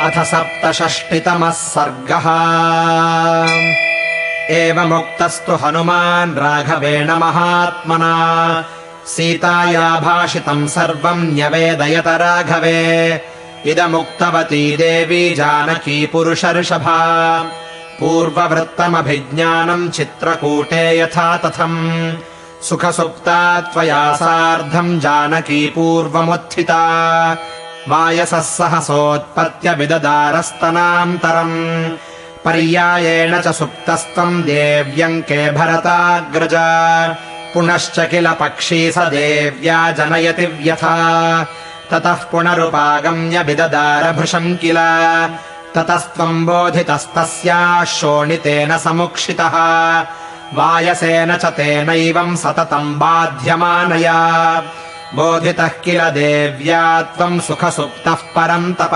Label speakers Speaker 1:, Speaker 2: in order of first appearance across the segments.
Speaker 1: अथ 67तमः सर्गः। एवमुक्तस्तु हनुमान् राघवेण महात्मना सीताया भाषितम् सर्वम् न्यवेदयत राघवे। इदमुक्तवती देवी जानकी पुरुषर्षभा पूर्ववृत्तमभिज्ञानम् चित्रकूटे यथा तथम् सुखसुप्ता त्वया सार्धम् जानकी पूर्वमुत्थिता वायसः सहसोत्पत्य विददारस्तनान्तरम् पर्यायेण च सुप्तस्त्वम् देव्यङ्के भरताग्रज पुनश्च किल पक्षी स देव्या जनयति व्यथा ततः पुनरुपागम्य विददारभृशम् किल ततस्त्वम् बोधितस्तस्याः शोणितेन समुक्षितः वायसेन च तेनैवम् सततम् बाध्यमानया बोधितः किल देव्या त्वम् सुखसुप्तः परन्तप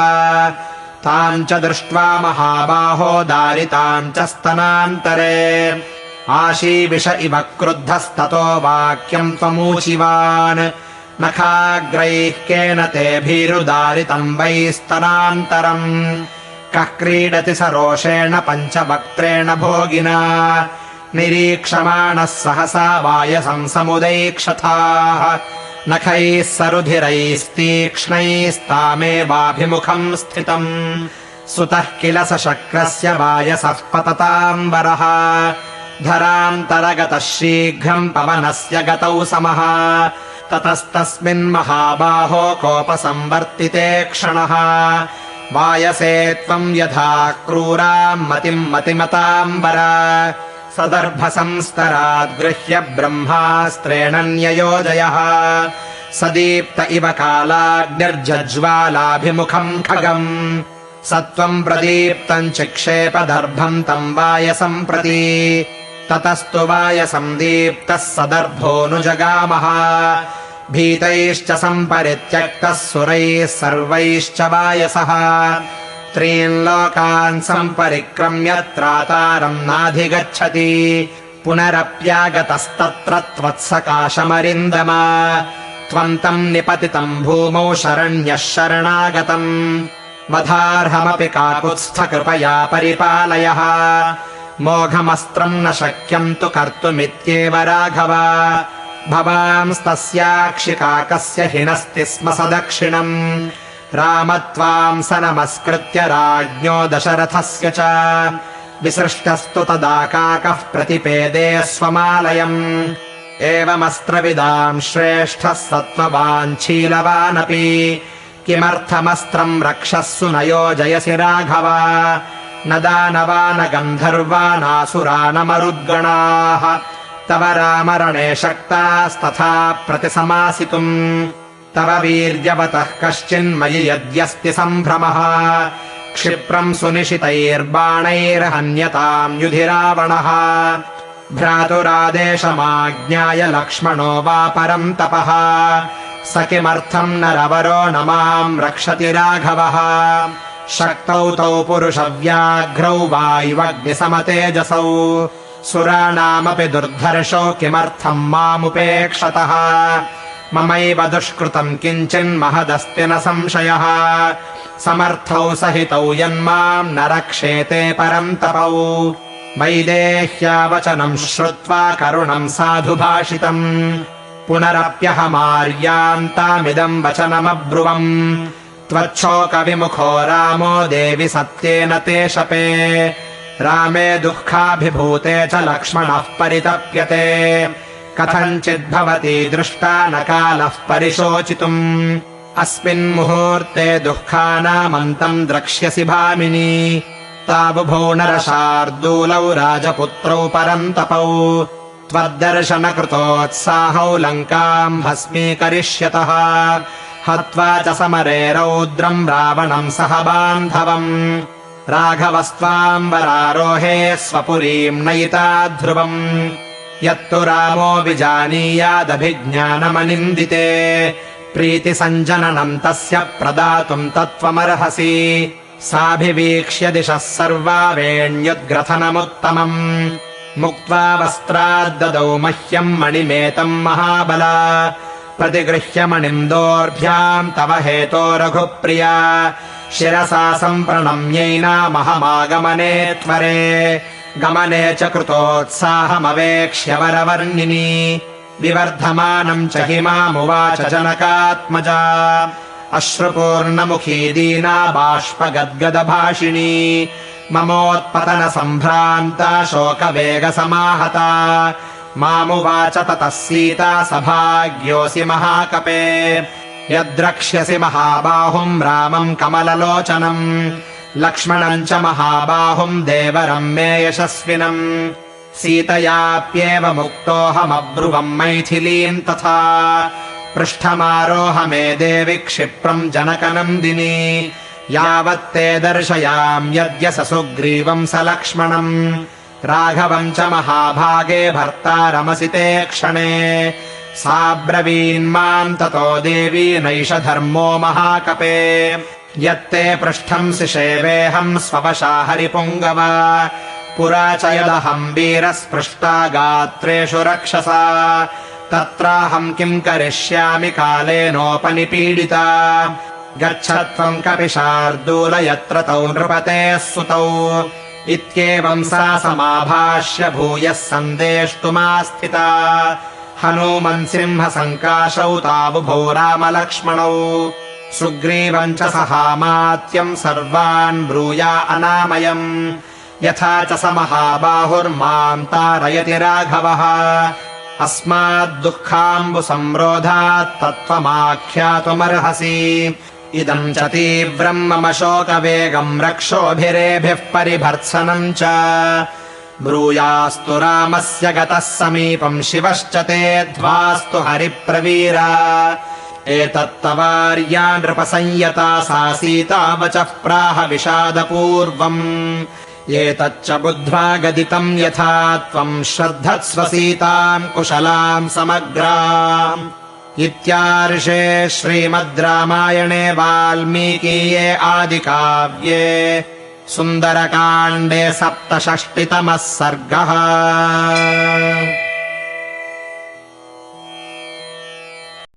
Speaker 1: ताम् च दृष्ट्वा महाबाहो दारिताम् च स्तनान्तरे आशीविष इव क्रुद्धस्ततो वाक्यम् त्वमूचिवान् नखाग्रैः केन ते भीरुदारितम् वै स्तनान्तरम् कः क्रीडति स रोषेण पञ्चवक्त्रेण भोगिना निरीक्षमाणः सहसा वायसम् समुदैक्षथाः नखैः सरुधिरैस्तीक्ष्णैस्तामेवाभिमुखम् स्थितम् सुतः किल स शक्रस्य वायसः पतताम्बरः धरान्तरगतः शीघ्रम् पवनस्य गतौ समः ततस्तस्मिन्महाबाहो कोपसंवर्तिते क्षणः वायसे त्वम् यथा क्रूराम् मतिम् मतिमताम्बर सदर्भसंस्तराद्गृह्य ब्रह्मास्त्रेण न्ययोजयः सदीप्त इव कालाग्निर्जज्वालाभिमुखम् खगम् स त्वम् प्रदीप्तम् चिक्षेप दर्भम् तम् वायसम् प्रति ततस्तु वायसम् दीप्तः सदर्भोऽनुजगामः भीतैश्च सम्परित्यक्तः सुरैः सर्वैश्च वायसः त्रीन् लोकान् सम्परिक्रम्य त्रातारम् नाधिगच्छति पुनरप्यागतस्तत्र त्वत्सकाशमरिन्दम त्वम् तम् निपतितम् भूमौ शरण्यः शरणागतम् वधार्हमपि काकुत्स्थकृपया परिपालयः मोघमस्त्रम् न शक्यम् तु कर्तुमित्येव राघव भवांस्तस्याक्षिकाकस्य हिनस्ति स्म सदक्षिणम् राम त्वाम् स नमस्कृत्य राज्ञो दशरथस्य च विसृष्टस्तु तदाकाकः प्रतिपेदे स्वमालयम् एवमस्त्रविदाम् श्रेष्ठः सत्त्ववाञ्छीलवानपि किमर्थमस्त्रम् रक्षस्सु न योजयसि राघव न दानवा न गन्धर्वा नासुरा न मरुद्गणाः तव रामरणे शक्तास्तथा प्रतिसमासितुम् तव वीर्यवतः कश्चिन्मयि यद्यस्ति सम्भ्रमः क्षिप्रम् सुनिशितैर्बाणैर्हन्यताम् युधि रावणः भ्रातुरादेशमाज्ञाय लक्ष्मणो वा परम् तपः स किमर्थम् नरवरो न माम् रक्षति राघवः शक्तौ तौ पुरुषव्याघ्रौ वायुवग्निसमतेजसौ सुराणामपि दुर्धर्षौ किमर्थम् मामुपेक्षतः ममैव दुष्कृतम् किञ्चिन्महदस्ति न संशयः समर्थौ सहितौ यन्माम् न रक्षेते परम् तपौ वैदेह्यावचनम् श्रुत्वा करुणम् साधु भाषितम् पुनरप्यहमार्यान्तामिदम् वचनमब्रुवम् त्वच्छोकविमुखो रामो देवि सत्येन ते शपे रामे दुःखाभिभूते च लक्ष्मणः परितप्यते कथञ्चिद्भवती दृष्टा न कालः परिशोचितुम् अस्मिन्मुहूर्ते दुःखानामन्तम् द्रक्ष्यसि भामिनी तावुभौ नरशार्दूलौ राजपुत्रौ परन्तपौ त्वद्दर्शनकृतोत्साहौ लङ्काम् भस्मीकरिष्यतः हत्वा च समरे रौद्रम् रावणम् सह बान्धवम् राघवस्त्वाम्बरारोहे स्वपुरीम् नयिता ध्रुवम् यत्तु रामो विजानीयादभिज्ञानमनिन्दिते प्रीतिसञ्जननम् तस्य प्रदातुम् तत्त्वमर्हसि साभिवीक्ष्य दिशः सर्वा वेण्युद्ग्रथनमुत्तमम् मुक्त्वा वस्त्राद्ददौ मह्यम् मणिमेतम् महाबला प्रतिगृह्य मणिम् दोर्भ्याम् तव हेतो रघुप्रिया शिरसा सम्प्रणम्यैनामहमागमने त्वरे गमने च कृतोत्साहमवेक्ष्य वरवर्णिनी विवर्धमानम् च हि मामुवाच जनकात्मजा अश्रुपूर्णमुखी दीना बाष्पगद्गदभाषिणी ममोत्पतनसम्भ्रान्ता शोकवेगसमाहता मामुवाच ततः सीता सभाग्योऽसि महाकपे यद्रक्ष्यसि महाबाहुम् रामम् कमललोचनम् लक्ष्मणम् च महाबाहुम् देवरम् मे यशस्विनम् सीतयाप्येव मुक्तोऽहमब्रुवम् मैथिलीम् तथा पृष्ठमारोह मे देवि क्षिप्रम् जनकनन्दिनी यावत्ते दर्शयाम्यद्य सुग्रीवम् स लक्ष्मणम् राघवम् च महाभागे भर्तारमसि ते क्षणे साब्रवीन्माम् ततो देवी नैष धर्मो महाकपे यत्ते पृष्ठम् सिषेवेऽहम् स्ववशा हरिपुङ्गव पुरा च यदहम् वीरस्पृष्टा गात्रेषु रक्षसा तत्राहम् किम् करिष्यामि कालेनोपनिपीडिता गच्छ त्वम् कपिशार्दूल यत्र तौ नृपतेः सुतौ इत्येवम् सा समाभाष्य भूयः सन्देष्टुमास्थिता हनूमन् सिंहसङ्काशौ तावुभौ रामलक्ष्मणौ सुग्रीवम् च सहामात्यम् सर्वान् ब्रूया अनामयम् यथा च स महाबाहुर्माम् तारयति राघवः अस्माद्दुःखाम्बुसंरोधात् तत्त्वमाख्यातुमर्हसि इदम् च तीव्रम् मम शोकवेगम् रक्षोभिरेभिः परिभर्त्सनम् च ब्रूयास्तु रामस्य गतः समीपम् शिवश्च ते ध्वास्तु हरिप्रवीर एतत्तवार्या नृपसंयता सा सीता वचः प्राह विषादपूर्वम् एतच्च बुद्ध्वा गदितम् यथा त्वम् श्रद्धत्स्व सीताम् कुशलाम् समग्राम् इत्यार्षे श्रीमद् रामायणे वाल्मीकीये आदिकाव्ये सुन्दरकाण्डे 67तमः सर्गः।